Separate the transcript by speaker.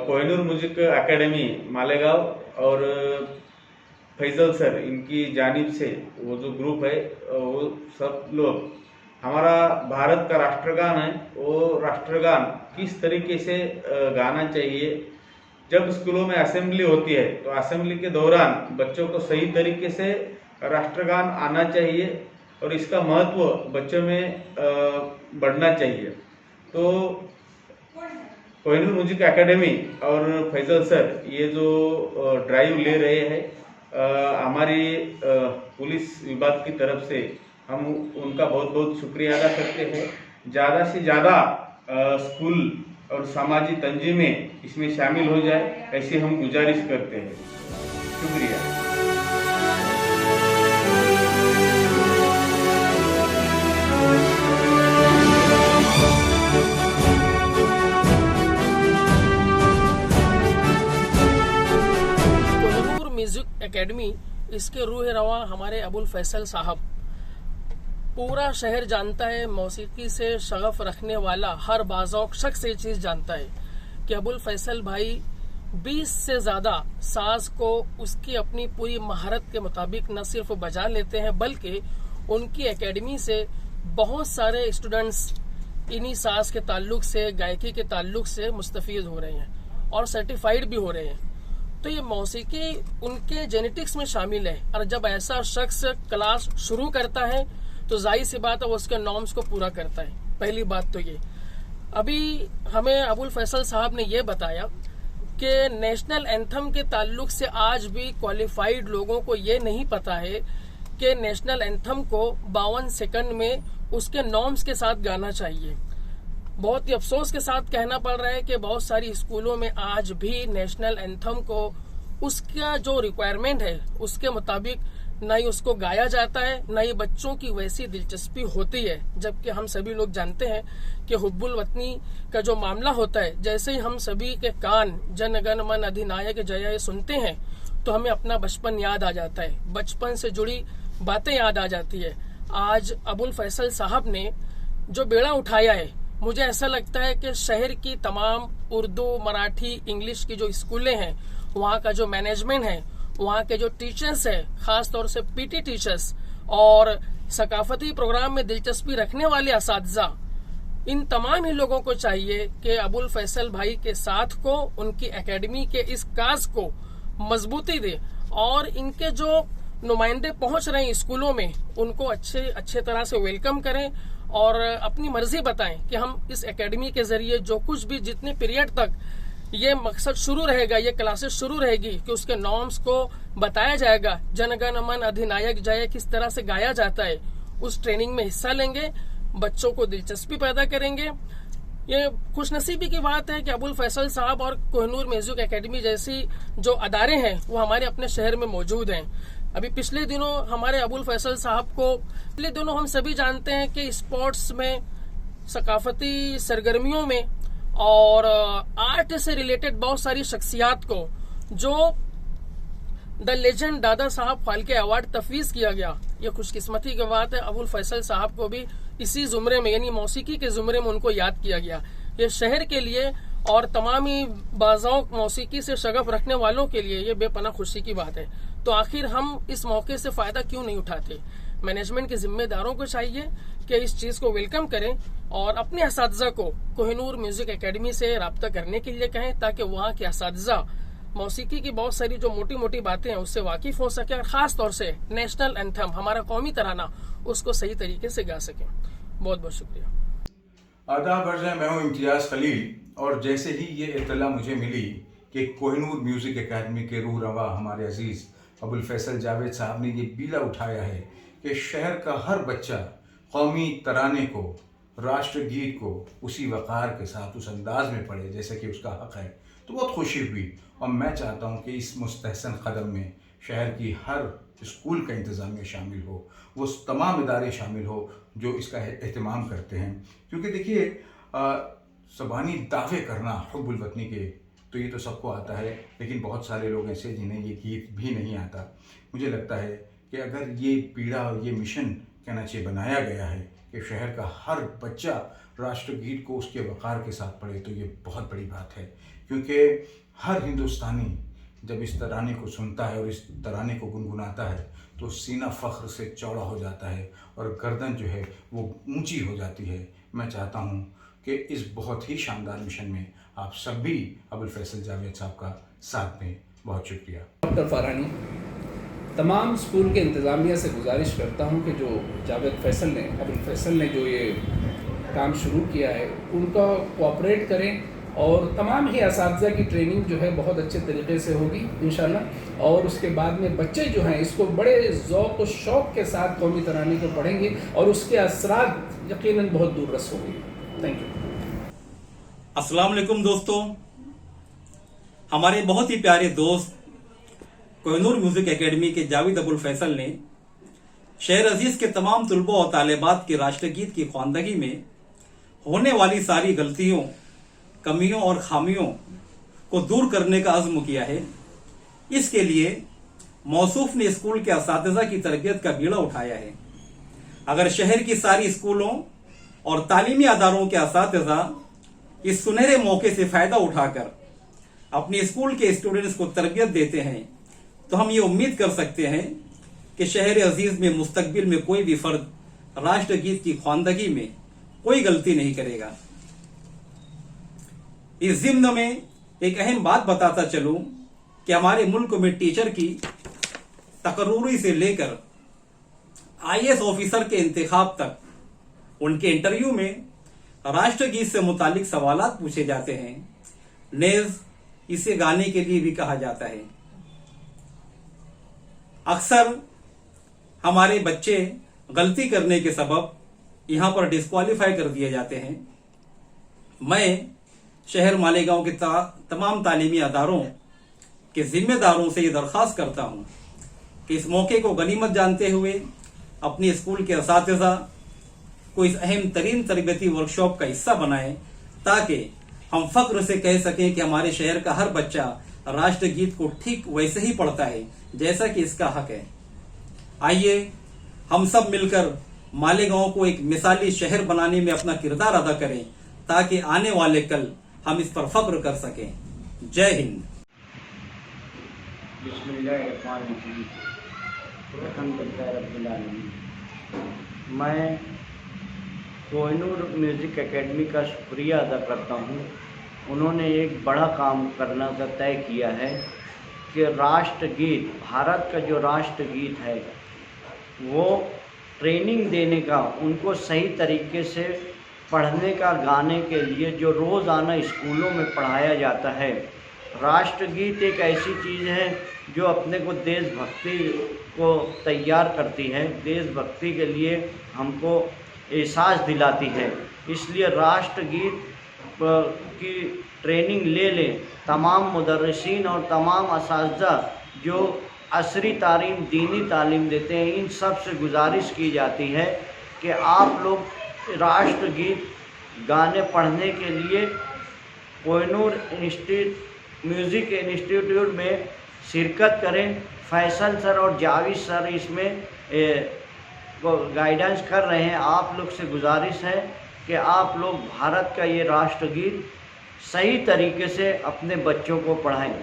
Speaker 1: Kohinoor music academy Malegaon और Faizal sir इनकी जानिब से वो जो ग्रुप है वो सब लोग हमारा भारत का राष्ट्रगान है, वो राष्ट्रगान किस तरीके से गाना चाहिए। जब स्कूलों में असेंबली होती है तो असेंबली के दौरान बच्चों को सही तरीके से राष्ट्रगान आना चाहिए और इसका महत्व बच्चों में बढ़ना चाहिए। तो कोहिनूर म्यूजिक एकेडमी और फैजल सर ये जो ड्राइव ले रहे हैं, हमारी पुलिस विभाग की तरफ से हम उनका बहुत बहुत शुक्रिया अदा करते हैं। ज़्यादा से ज़्यादा स्कूल और सामाजिक तंजीमें इसमें शामिल हो जाए ऐसी हम गुजारिश करते हैं। शुक्रिया।
Speaker 2: म्यूजिक एकेडमी, इसके रूह रवा हमारे अबुल फैसल साहब। पूरा शहर जानता है, मौसीकी से शगफ रखने वाला हर बाज़ौक शख्स ये चीज़ जानता है कि अबुल फैसल भाई 20 से ज़्यादा साज को उसकी अपनी पूरी महारत के मुताबिक न सिर्फ बजा लेते हैं बल्कि उनकी एकेडमी से बहुत सारे स्टूडेंट्स इन्हीं साज के ताल्लुक से, गायकी के ताल्लुक से मुस्तफ़ीद हो रहे हैं और सर्टिफाइड भी हो रहे हैं। तो ये मौसीकी उनके जेनेटिक्स में शामिल है और जब ऐसा शख्स क्लास शुरू करता है तो जाहिर सी बात है वो उसके नॉर्म्स को पूरा करता है। पहली बात तो ये, अभी हमें अबुल फैसल साहब ने ये बताया कि नेशनल एंथम के ताल्लुक से आज भी क्वालिफाइड लोगों को ये नहीं पता है कि नेशनल एंथम को 52 सेकंड में उसके नॉर्म्स के साथ गाना चाहिए। बहुत ही अफसोस के साथ कहना पड़ रहा है कि बहुत सारी स्कूलों में आज भी नेशनल एंथम को उसका जो रिक्वायरमेंट है उसके मुताबिक न ही उसको गाया जाता है, न ही बच्चों की वैसी दिलचस्पी होती है। जबकि हम सभी लोग जानते हैं कि हुब्बुल वतनी का जो मामला होता है, जैसे ही हम सभी के कान जन गण मन अधिनायक जय सुनते हैं तो हमें अपना बचपन याद आ जाता है, बचपन से जुड़ी बातें याद आ जाती है। आज अबुल फैसल साहब ने जो बेड़ा उठाया है, मुझे ऐसा लगता है कि शहर की तमाम उर्दू, मराठी, इंग्लिश की जो स्कूलें हैं, वहाँ का जो मैनेजमेंट है, वहाँ के जो टीचर्स हैं, खास तौर से पीटी टीचर्स और सकाफती प्रोग्राम में दिलचस्पी रखने वाले असातिज़ा, इन तमाम ही लोगों को चाहिए कि अबुल फैसल भाई के साथ को, उनकी एकेडमी के इस काज को मजबूती दे और इनके जो नुमाइंदे पहुंच रहे हैं स्कूलों में उनको अच्छे तरह से वेलकम करें और अपनी मर्जी बताएं कि हम इस एकेडमी के जरिए जो कुछ भी जितने पीरियड तक ये मकसद शुरू रहेगा, ये क्लासेस शुरू रहेगी कि उसके नॉर्म्स को बताया जाएगा, जनगण मन अधिनायक जय किस तरह से गाया जाता है, उस ट्रेनिंग में हिस्सा लेंगे, बच्चों को दिलचस्पी पैदा करेंगे। ये खुशनसीबी की बात है कि अबुल फैसल साहब और कोहिनूर म्यूजिक एकेडमी जैसी जो अदारे हैं वो हमारे अपने शहर में मौजूद हैं। अभी पिछले दिनों हमारे अबुल फैसल साहब को, पिछले दिनों हम सभी जानते हैं कि स्पोर्ट्स में, सकाफती सरगर्मियों में और आर्ट से रिलेटेड बहुत सारी शख्सियात को जो the legend Dada Saheb Phalke award तफवीज किया गया। ये खुशकिस्मती की बात है, अबुल फैसल साहब को भी इसी जुमरे में यानी मौसीकी के जुमरे में उनको याद किया गया। ये शहर के लिए और तमाम ही बाज़ौक मौसीकी से शगफ रखने वालों के लिए ये बेपनाह खुशी की बात है। तो आखिर हम इस मौके से फायदा क्यों नहीं उठाते? मैनेजमेंट के जिम्मेदारों को चाहिए कि इस चीज को वेलकम करें और अपने असातिज़ा को कोहिनूर म्यूजिक एकेडमी से राब्ता करने के लिए कहें ताकि वहाँ के असातिज़ा मौसीकी की बहुत सारी जो मोटी मोटी बातें हैं उससे वाकिफ हो सके और खास तौर से नेशनल एंथम, हमारा कौमी तराना, उसको सही तरीके से गा सकें। बहुत बहुत शुक्रिया।
Speaker 3: आदाब अर्ज़ है, मैं हूँ इम्तियाज़ खलील और जैसे ही ये इत्तला मुझे मिली कि कोहिनूर म्यूजिक एकेडमी के रूह रवा हमारे अजीज़ अबुल फैसल जावेद साहब ने ये बीला उठाया है कि शहर का हर बच्चा कौमी तराने को, राष्ट्रगीत को उसी वक़ार के साथ उस अंदाज में पढ़े जैसे कि उसका हक़ है, तो बहुत खुशी हुई। और मैं चाहता हूँ कि इस मुस्तहसन कदम में शहर की हर स्कूल का इंतज़ामिया शामिल हो, वो तमाम इदारे शामिल हो जो इसका एहतमाम करते हैं। क्योंकि देखिए, ज़बानी दावे करना हुब्बुल वतनी के तो ये तो सबको आता है, लेकिन बहुत सारे लोग ऐसे जिन्हें ये गीत भी नहीं आता। मुझे लगता है कि अगर ये पीड़ा और ये मिशन कहना चाहिए बनाया गया है कि शहर का हर बच्चा राष्ट्रगीत को उसके वक़ार के साथ पढ़े, तो ये बहुत बड़ी बात है। क्योंकि हर हिंदुस्तानी जब इस तराने को सुनता है और इस तराने को गुनगुनाता है तो सीना फ़ख्र से चौड़ा हो जाता है और गर्दन जो है वो ऊंची हो जाती है। मैं चाहता हूँ कि इस बहुत ही शानदार मिशन में आप सब भी अबुल फैसल जावेद साहब का साथ दें। बहुत शुक्रिया।
Speaker 4: डॉक्टर फ़ारानी, तमाम स्कूल के इंतज़ामिया से गुजारिश करता हूँ कि जो जावेद फैसल ने, अबुल फैसल ने जो ये काम शुरू किया है उनका कोऑपरेट करें और तमाम ही असातिज़ा की ट्रेनिंग जो है बहुत अच्छे तरीके से होगी इंशाल्लाह। और उसके बाद में बच्चे जो हैं इसको बड़े ज़ौक़ और शौक़ के साथ कौमी तराने को पढ़ेंगे और उसके असरात यकीनन बहुत दूर रस होंगे। Thank you.
Speaker 5: अस्सलाम वालेकुम दोस्तों, हमारे बहुत ही प्यारे दोस्त कोहिनूर म्यूज़िक एकेडमी के जावेद अबुल फैसल ने शहर अजीज़ के तमाम तलबा और तालिबात के राष्ट्रगीत की ख्वानदगी में होने वाली सारी गलतियों, कमियों और खामियों को दूर करने का अज़्म किया है। इसके लिए मौसूफ ने स्कूल के असातिज़ा की तरबियत का बीड़ा उठाया है। अगर शहर की सारी स्कूलों और तालीमी अदारों के असातिज़ा इस सुनहरे मौके से फ़ायदा उठाकर अपने स्कूल के स्टूडेंट्स को तरबियत देते हैं तो हम ये उम्मीद कर सकते हैं कि शहर अजीज़ में मुस्तकबिल में कोई भी फर्द राष्ट्रगीत की ख्वानदगी में कोई गलती नहीं करेगा। इस ज़िम्न में एक अहम बात बताता चलूं कि हमारे मुल्क में टीचर की तकर्रुरी से लेकर IAS ऑफिसर के इंतखाब तक उनके इंटरव्यू में राष्ट्रगीत से मुतालिक सवालात पूछे जाते हैं। नेज़ इसे गाने के लिए भी कहा जाता है। अक्सर हमारे बच्चे गलती करने के सबब यहां पर डिस्क्वालीफाई कर दिए जाते हैं। मैं शहर मालेगांव के तमाम तालीमी अदारों के जिम्मेदारों से ये दरख्वास्त करता हूं कि इस मौके को गनीमत जानते हुए अपने स्कूल के असातिज़ा को इस अहम तरीन तरबियती वर्कशॉप का हिस्सा बनाएं ताकि हम फख्र से कह सकें कि हमारे शहर का हर बच्चा राष्ट्रगीत को ठीक वैसे ही पढ़ता है जैसा कि इसका हक है। आइए हम सब मिलकर मालेगांव को एक मिसाली शहर बनाने में अपना किरदार अदा करें ताकि आने वाले कल हम इस पर फख्र कर सकें। जय हिंद।
Speaker 6: मैं कोहिनूर म्यूज़िक एकेडमी का शुक्रिया अदा करता हूँ। उन्होंने एक बड़ा काम करना का तय किया है कि राष्ट्रगीत, भारत का जो राष्ट्रगीत है वो ट्रेनिंग देने का, उनको सही तरीके से पढ़ने का, गाने के लिए जो रोज़ाना स्कूलों में पढ़ाया जाता है। राष्ट्रगीत एक ऐसी चीज़ है जो अपने को देशभक्ति को तैयार करती है, देशभक्ति के लिए हमको एहसास दिलाती है। इसलिए राष्ट्रगीत की ट्रेनिंग ले लें तमाम मुदर्रिसीन और तमाम असातिज़ा जो असरी तालीम, दीनी तालीम देते हैं। इन सब से गुजारिश की जाती है कि आप लोग राष्ट्रगीत गाने पढ़ने के लिए कोहिनूर म्यूज़िक इंस्टीट्यूट में शिरकत करें। फैसल सर और जावेद सर इसमें गाइडेंस कर रहे हैं। आप लोग से गुजारिश है कि आप लोग भारत का ये राष्ट्रगीत सही तरीके से अपने बच्चों को पढ़ाएं।